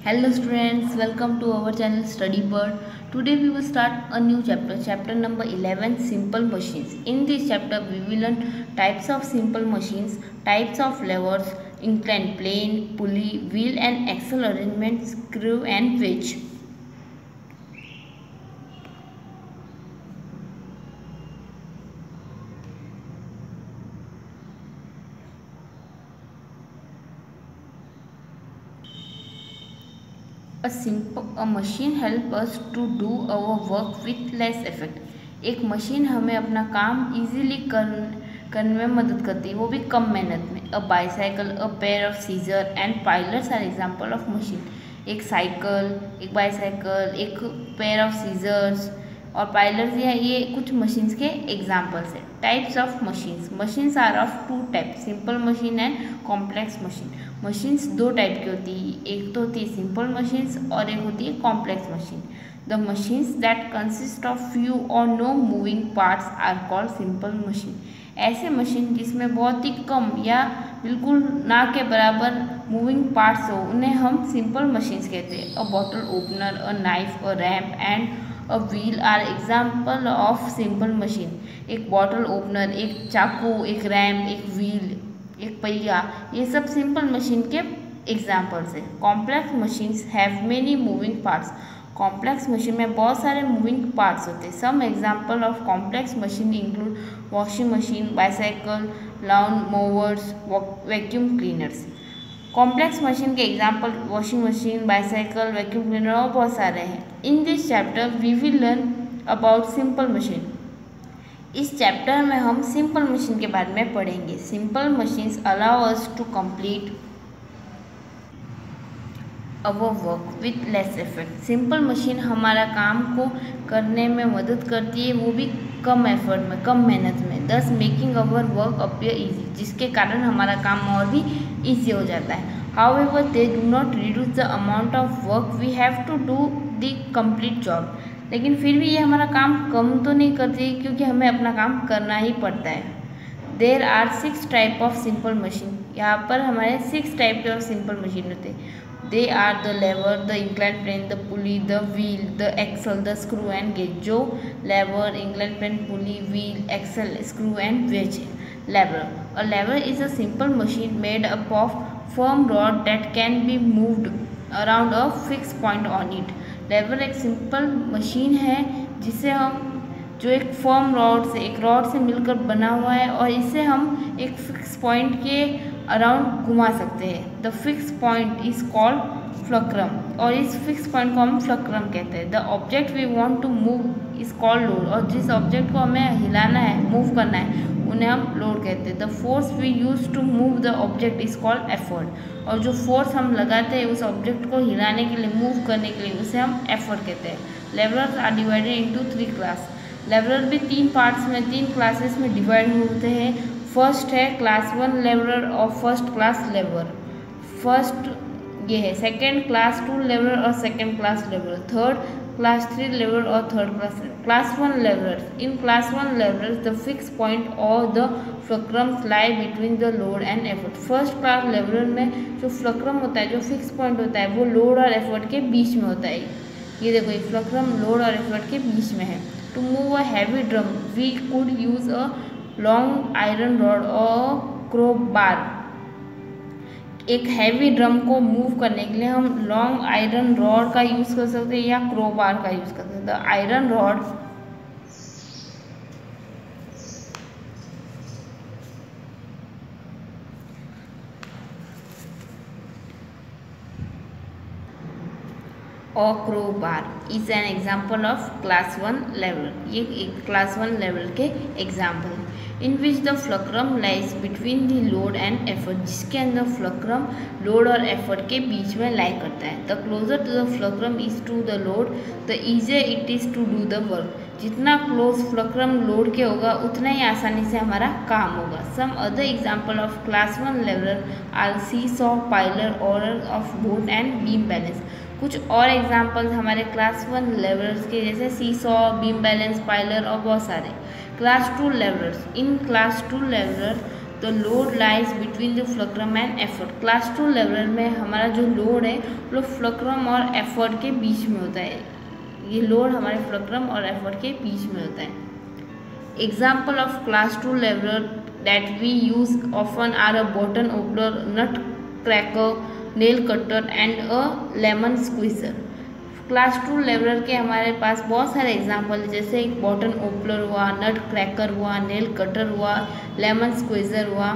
Hello students, welcome to our channel Study Bird. Today we will start a new chapter number 11, Simple Machines. In this chapter we will learn types of simple machines, types of levers, inclined plane, pulley, wheel and axle arrangement, screw and wedge. A machine help us to do our work with less effort. एक machine हमें अपना काम easily करने में मदद करती है, वो भी कम मेहनत में. A bicycle, a pair of scissor and pliers are example of machine. एक साइकिल, एक बाईसाइकिल, एक पेयर ऑफ सीजर्स और पाइलर्स, ये कुछ मशीन्स के एग्जाम्पल्स है. Types of machines. Machines are of two type, simple machine and complex machine. Machines दो type की होती है, एक तो होती है सिंपल मशीन्स और एक होती है complex machine. The machines that consist of few or no moving parts are called simple machine. ऐसे मशीन जिसमें बहुत ही कम या बिल्कुल ना के बराबर मूविंग पार्ट्स हो, उन्हें हम सिंपल मशीन्स कहते हैं. A bottle opener, a knife, a ramp and a wheel are example of simple machine. एक बॉटल ओपनर, एक चाकू, एक रैम्प, एक व्हील, एक पहिया, ये सब सिंपल मशीन के एग्जाम्पल्स है. Complex machines have many moving parts. Complex machine में बहुत सारे मूविंग पार्ट्स होते हैं. Some example of complex machine include washing machine, bicycle, lawn mowers, vacuum cleaners. Complex machine के example washing machine, bicycle, vacuum cleaner और बहुत सारे हैं. In this chapter we will learn about simple machine. इस chapter में हम simple machine के बारे में पढ़ेंगे. Simple machines allow us to complete our work with less effort. Simple machine हमारा काम को करने में मदद करती है, वो भी कम एफर्ट में, कम मेहनत में. दस making our work appear easy, जिसके कारण हमारा काम और भी ईजी हो जाता है. However they do not reduce the amount of work we have to do the complete job. लेकिन फिर भी ये हमारा काम कम तो नहीं करती, क्योंकि हमें अपना काम करना ही पड़ता है. There are 6 type of simple machine. यहाँ पर हमारे 6 टाइप के सिंपल मशीन होते हैं. They are the lever, the incline plane, the pulley, the wheel, the axle, the screw and wedge. जो lever, incline plane, pulley, wheel, axle, screw and wedge. Lever. A lever is a simple machine made up of firm rod that can be moved around a fix point on it. Lever एक simple machine है जिसे हम, जो एक firm rod से, एक rod से मिलकर बना हुआ है और इसे हम एक फिक्स पॉइंट के अराउंड घुमा सकते हैं. The fix point is called fulcrum, और इस फिक्स पॉइंट को हम फ्लक्रम कहते हैं. The object we want to move is called load, और जिस ऑब्जेक्ट को हमें हिलाना है, मूव करना है, उन्हें हम लोड कहते हैं. The force we use to move the object is called effort, और जो फोर्स हम लगाते हैं उस ऑब्जेक्ट को हिलाने के लिए, मूव करने के लिए, उसे हम एफर्ट कहते हैं. Levers are divided into 3 class. Lever भी 3 पार्ट्स में, 3 क्लासेस में डिवाइड होते हैं. फर्स्ट है क्लास 1 लेवलर और फर्स्ट क्लास लेवलर. फर्स्ट ये है. सेकेंड क्लास 2 लेवलर और second class lever. Third class 3 lever और third class 1 lever. In class 1 lever the fix point or the fulcrums lie between the load and effort. First class lever में जो फ्लक्रम होता है, जो fix point होता है, वो लोड और एफर्ट के बीच में होता है. ये देखो, ये फ्लक्रम लोड और एफर्ट के बीच में है. To move a heavy drum, we could use a long iron rod or crowbar. एक हैवी ड्रम को मूव करने के लिए हम लॉन्ग आयरन रॉड का यूज़ कर सकते हैं या क्रोबार का यूज़ कर सकते हैं. द आयरन रॉड और crowbar is an example of class 1 level. ये एक class 1 level के example है. In which the fulcrum lies between the load and effort, जिसके अंदर fulcrum load और effort के बीच में lie करता है. The closer to the fulcrum is to the load, the easier it is to do the work. जितना close fulcrum load के होगा, उतना ही आसानी से हमारा काम होगा. Some other example of class 1 leveler are seesaw, piler, order of boat and beam balance. कुछ और एग्जाम्पल्स हमारे क्लास 1 लेवलर्स के, जैसे सीसॉ, बीम बैलेंस, पाइलर और बहुत सारे. Class 2 levers. In class 2 lever the load lies between the fulcrum and effort. Class 2 lever में हमारा जो लोड है वो फ्लक्रम और एफर्ट के बीच में होता है। ये लोड हमारे फ्लक्रम और एफर्ट के बीच में होता है। Example of class 2 lever that we use often are a button opener, nut cracker, nail cutter and a lemon squeezer. Class 2 lever के हमारे पास बहुत सारे एग्जाम्पल है, जैसे एक बटन ओपनर हुआ, नट क्रैकर हुआ, नेल कटर हुआ, लेमन स्क्वीजर हुआ।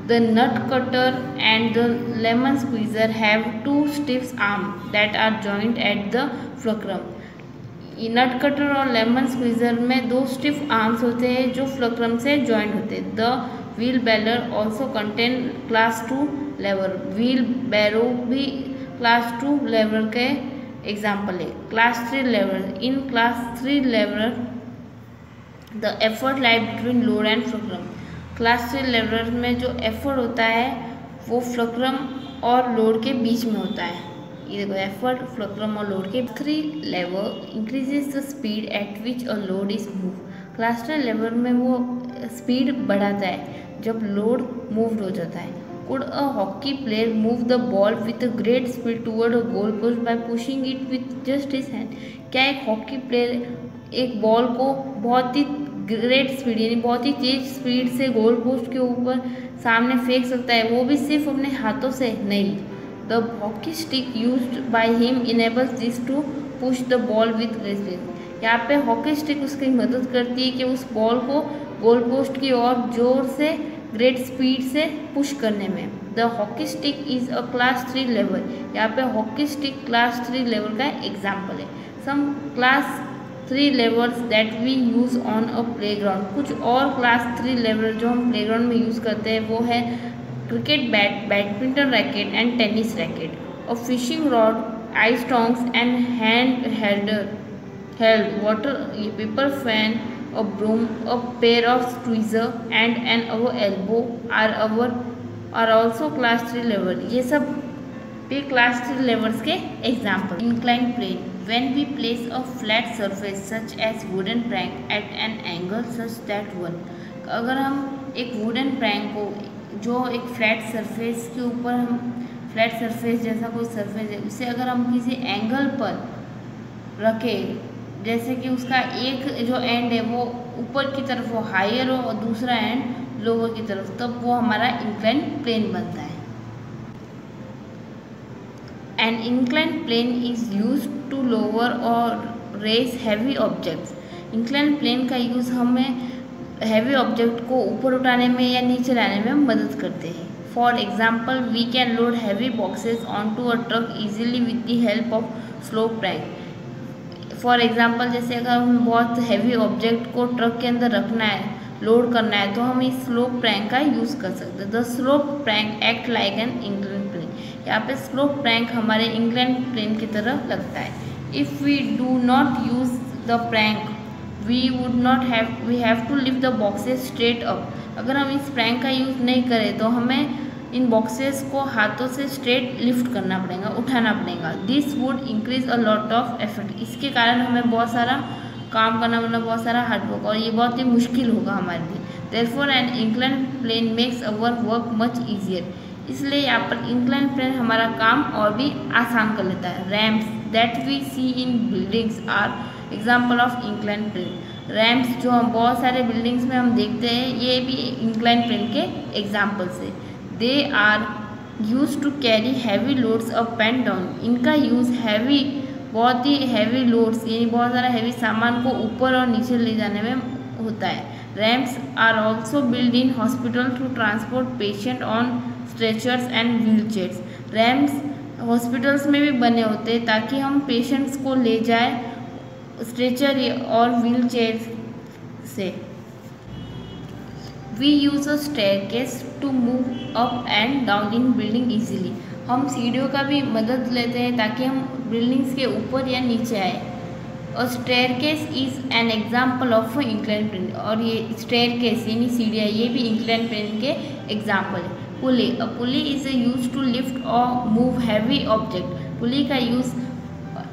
The nut cutter and the lemon squeezer have two stiff arm that are joint at the fulcrum. Nut cutter और लेमन स्क्वीजर में दो स्टिफ आर्म्स होते हैं जो फ्लक्रम से जॉइंट होते हैं। The wheelbarrow also contain class 2 lever. Wheelbarrow भी क्लास 2 लेवल के एग्जाम्पल है। Class 3 lever, in class 3 lever the effort lie between load and fulcrum. Class 3 lever में जो एफर्ट होता है वो फ्लक्रम और लोड के बीच में होता है। ये देखो एफर्ट फ्लक्रम और लोड के 3 level increases the speed at which a load is move. Class 3 lever में वो स्पीड बढ़ाता है जब लोड मूव हो जाता है। Could a hockey player move the ball with a great speed toward a goal post bye pushing it with just his hand. क्या एक हॉकी प्लेयर एक बॉल को बहुत ही ग्रेट स्पीड यानी बहुत ही तेज स्पीड से गोल पोस्ट के ऊपर सामने फेंक सकता है, वो भी सिर्फ अपने हाथों से? नहीं। The hockey stick used by him enables this to push the ball with great speed। यहाँ पे हॉकी स्टिक उसकी मदद करती है कि उस बॉल को गोल पोस्ट की ओर जोर से ग्रेट स्पीड से पुश करने में। The hockey stick is a class 3 lever. यहाँ पे हॉकी स्टिक क्लास 3 लेवल का एग्जाम्पल है। Some class 3 levers that we use on a playground. कुछ और क्लास 3 लेवल जो हम प्लेग्राउंड में यूज़ करते हैं वो है cricket bat, badminton racket and tennis racket, a fishing rod, ice tongs and hand held water paper fan, a broom, a pair of tweezer and an our elbow are also class 3 lever. ये सब भी class 3 levers के example. Incline plane, when we place a flat surface such as wooden plank at an angle such that one. अगर हम एक wooden prank को जो एक फ्लैट सरफेस के ऊपर हम फ्लैट सरफेस जैसा कोई सरफेस है उसे अगर हम किसी एंगल पर रखें, जैसे कि उसका एक जो एंड है वो ऊपर की तरफ वो हायर हो और दूसरा एंड लोअर की तरफ, तब वो हमारा इंक्लाइन प्लेन बनता है। An incline plane is use to lower or raise heavy objects. Incline plane का यूज़ हमें हैवी ऑब्जेक्ट को ऊपर उठाने में या नीचे लाने में मदद करते हैं। For example we can load heavy boxes on to a truck easily with the help of slope plank. For example जैसे अगर हम बहुत हैवी ऑब्जेक्ट को ट्रक के अंदर रखना है, लोड करना है, तो हम इस स्लोप प्रैंक का यूज़ कर सकते हैं। The slope plank act like an incline plane. यहाँ पे स्लोप प्रैंक हमारे इंक्लाइन प्लेन की तरह लगता है। If we do not use the plank we have to lift the boxes straight up। अगर हम इस प्रैंक का यूज़ नहीं करें तो हमें इन बॉक्सेस को हाथों से स्ट्रेट लिफ्ट करना पड़ेगा, उठाना पड़ेगा। This would increase a lot of effort. इसके कारण हमें बहुत सारा काम करना पड़ेगा, बहुत सारा हार्डवर्क, और ये बहुत ही मुश्किल होगा हमारे लिए। Therefore an incline plane makes our work much easier. इसलिए यहाँ पर इंक्लाइन प्लेन हमारा काम और भी आसान कर लेता है। Ramps that we see in buildings are example of incline plane. Ramps जो हम बहुत सारे बिल्डिंग्स में हम देखते हैं, ये भी इंक्लाइन प्लेन के एग्जाम्पल्स है। They are use to carry heavy loads up and down. इनका यूज़ हैवी, बहुत ही हैवी लोड्स यानी बहुत सारा हैवी सामान को ऊपर और नीचे ले जाने में होता है। Ramps are also build in hospital to transport patient on stretchers and wheel chairs. Ramps hospitals में भी बने होते हैं ताकि हम पेशेंट्स को ले जाए स्ट्रेचर और व्हील चेयर से। We use a staircase to move up and down in building easily. हम सीढ़ियों का भी मदद लेते हैं ताकि हम बिल्डिंग्स के ऊपर या नीचे आए। A staircase is an example of incline plane. और ये स्टेयरकेस यानी सीढ़ियाँ, ये भी इंक्लाइन प्लेन के एग्जाम्पल है। पुली, अ पुली इज़ यूज टू लिफ्ट और मूव हैवी ऑब्जेक्ट। पुली का यूज़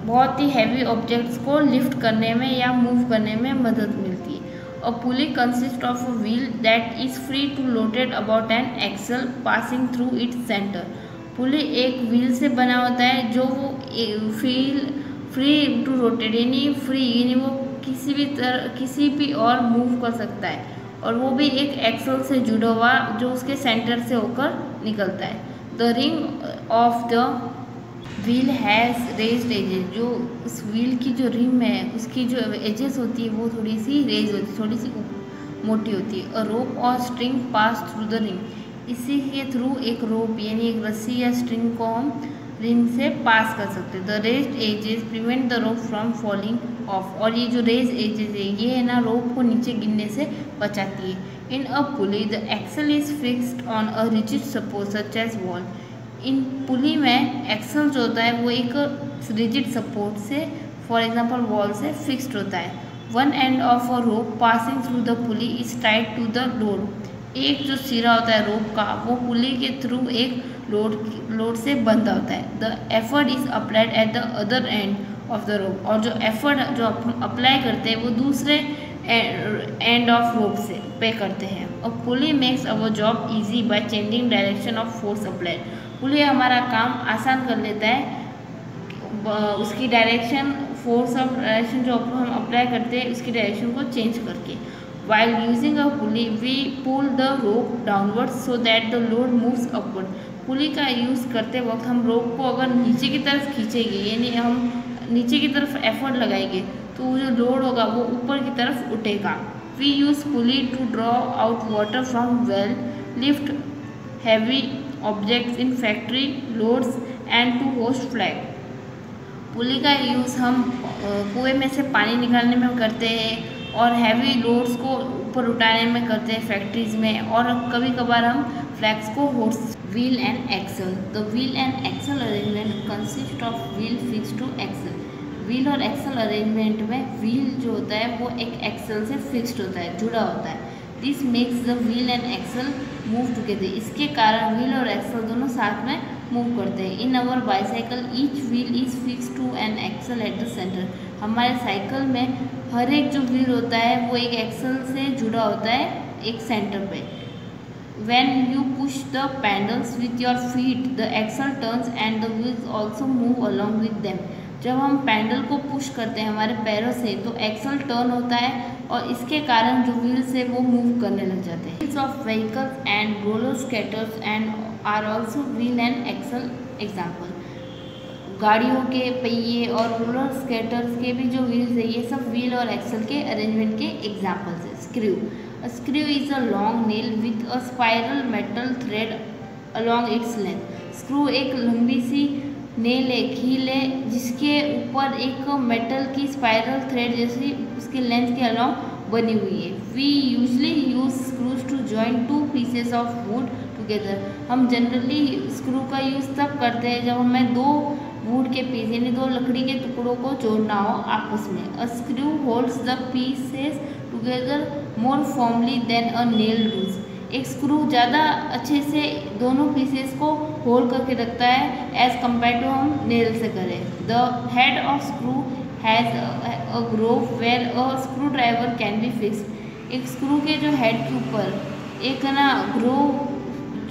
बहुत ही हैवी ऑब्जेक्ट्स को लिफ्ट करने में या मूव करने में मदद मिलती है। A pulley consists of a wheel that is free to rotate about an axle passing through its center. पुली एक व्हील से बना होता है जो वो फ्री टू रोटेट यानी वो किसी भी और मूव कर सकता है, और वो भी एक एक्सल से जुड़ा हुआ जो उसके सेंटर से होकर निकलता है. The ring of the wheel has raised edges. जो उस व्हील की जो रिम है उसकी जो एजेस होती है वो थोड़ी सी रेज होती है, थोड़ी सी मोटी होती है. अ रोप और string pass through the ring. इसी के थ्रू एक रोप यानी एक रस्सी या स्ट्रिंग को हम रिंग से पास कर सकते हैं. The raised edges prevent the rope from falling off. और ये जो रेज एजेस है ये है ना रोप को नीचे गिरने से बचाती है. In a pulley the axle is fixed on a rigid support such as wall. इन पुली में एक्सल जो होता है वो एक रिजिड सपोर्ट से फॉर एग्जांपल वॉल से फिक्स्ड होता है. One end of a rope passing through the pulley is tied to the load. एक जो सिरा होता है रोप का वो पुली के थ्रू एक लोड से बंधा होता है. The effort is applied at the other end of the rope. और जो एफर्ट जो हम अप्लाई करते हैं वो दूसरे एंड ऑफ रोप से पे करते हैं. A pulley makes our job easy by changing direction of force applied. Pulley हमारा काम आसान कर लेता है उसकी डायरेक्शन फोर्स ऑफ डायरेक्शन जो हम अप्लाई करते हैं उसकी डायरेक्शन को चेंज करके. While using a pulley, we pull the rope downwards so that the load moves upward. पुली का यूज़ करते वक्त हम रोप को अगर नीचे की तरफ खींचेंगे यानी हम नीचे की तरफ एफर्ट लगाएंगे तो वो जो लोड होगा वो ऊपर की तरफ उठेगा. We use pulley to draw out water from well, lift heavy objects in factory loads and to hoist flag. पुली का यूज़ हम कुएं में से पानी निकालने में करते हैं और हैवी लोड्स को ऊपर उठाने में करते हैं फैक्ट्रीज में, और कभी कभार हम फ्लैग्स को hoist. Wheel and axle. The wheel and axle arrangement consist of wheel fix to axle. Wheel और एक्सल अरेंजमेंट में व्हील जो होता है वो एक एक्सल से फिक्स्ड होता है, जुड़ा होता है. This makes the wheel and axle move together. इसके कारण व्हील और एक्सल दोनों साथ में मूव करते हैं. In our bicycle each wheel is fix to an axle at the centre. हमारे साइकिल में हर एक जो व्हील होता है वो एक एक्सल से जुड़ा होता है एक सेंटर पे. When you push the pedals with your feet, the axle turns and the wheels also move along with them. जब हम पैडल को पुश करते हैं हमारे पैरों से तो एक्सल टर्न होता है और इसके कारण जो व्हील्स है वो मूव करने लग जाते हैं. Wheels of vehicles and roller skaters and are also wheel and axle example. गाड़ियों के पहिए और रोलर स्केटर्स के भी जो व्हील्स है ये सब व्हील और एक्सल के अरेंजमेंट के एग्जाम्पल्स है. Screw. A screw is a long nail with a spiral metal thread along its length. Screw एक लंबी सी नेल है, कील है जिसके ऊपर एक मेटल की स्पाइरल थ्रेड जैसी उसके लेंथ के अलॉन्ग बनी हुई है. We usually use screws to join two pieces of wood together. हम जनरली स्क्रू का यूज़ तब करते हैं जब हमें दो वुड के पीस यानी दो लकड़ी के टुकड़ों को जोड़ना हो आपस में. A screw holds the pieces together more formally than a nail does. एक स्क्रू ज़्यादा अच्छे से दोनों पीसेस को होल्ड करके रखता है एज कम्पेयर टू हम नेल से करें. The head of screw has a groove where a screw driver can be fix. एक स्क्रू के जो हेड के ऊपर एक ना ग्रोव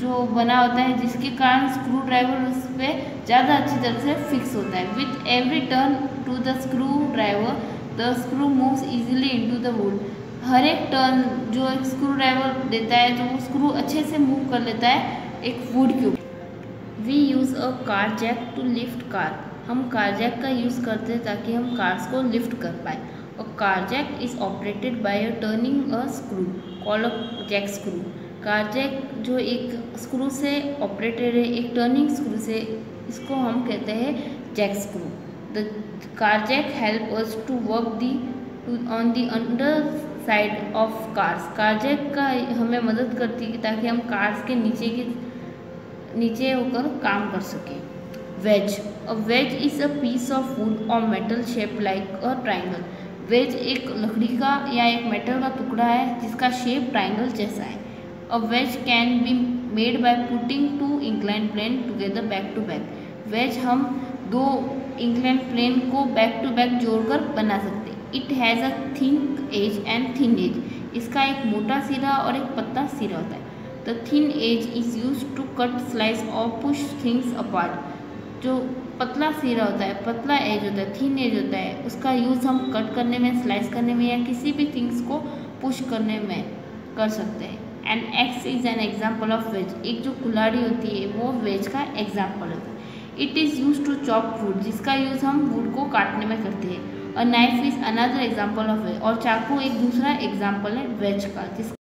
जो बना होता है जिसके कारण स्क्रू ड्राइवर उस पर ज़्यादा अच्छी तरह से फिक्स होता है. With every turn to the screwdriver the screw moves easily into the wood. हर एक टर्न जो एक स्क्रू ड्राइवर देता है तो वो स्क्रू अच्छे से मूव कर लेता है एक वुड के ऊपर. We use a car jack to lift car. हम कार जैक का यूज़ करते हैं ताकि हम कार्स को लिफ्ट कर पाए. A car jack is operated by a turning a screw called a jack screw. Car jack जो एक स्क्रू से ऑपरेटेड है एक टर्निंग स्क्रू से, इसको हम कहते हैं jack screw. The car jack help us to work on the under side of cars. Car jack का हमें मदद करती है ताकि हम कार्स के नीचे होकर काम कर सकें. Wedge. A wedge is a piece of wood or metal shape like a triangle. Wedge एक लकड़ी का या एक मेटल का टुकड़ा है जिसका शेप ट्राइंगल जैसा है. A wedge can be made by putting two inclined plane together back to back. Wedge हम दो inclined plane को back to back जोड़कर बना सकते हैं. It has a thick edge and thin edge. इसका एक मोटा सिरा और एक पतला सिरा होता है। The thin edge is use to cut slice और पुश थिंग्स अपार्ट। जो पतला सिरा होता है, पतला एज होता है, थिन एज होता है, उसका यूज़ हम कट करने में, स्लाइस करने में या किसी भी थिंग्स को पुश करने में कर सकते हैं। And x is an example of veg. एक जो कुल्हाड़ी होती है वो वेज का एग्जाम्पल होता है। It is use to chop wood, जिसका यूज़ हम वुड को काटने में करते हैं। और knife is another example of wedge. और चाकू एक दूसरा एग्जाम्पल है वेज का, जिस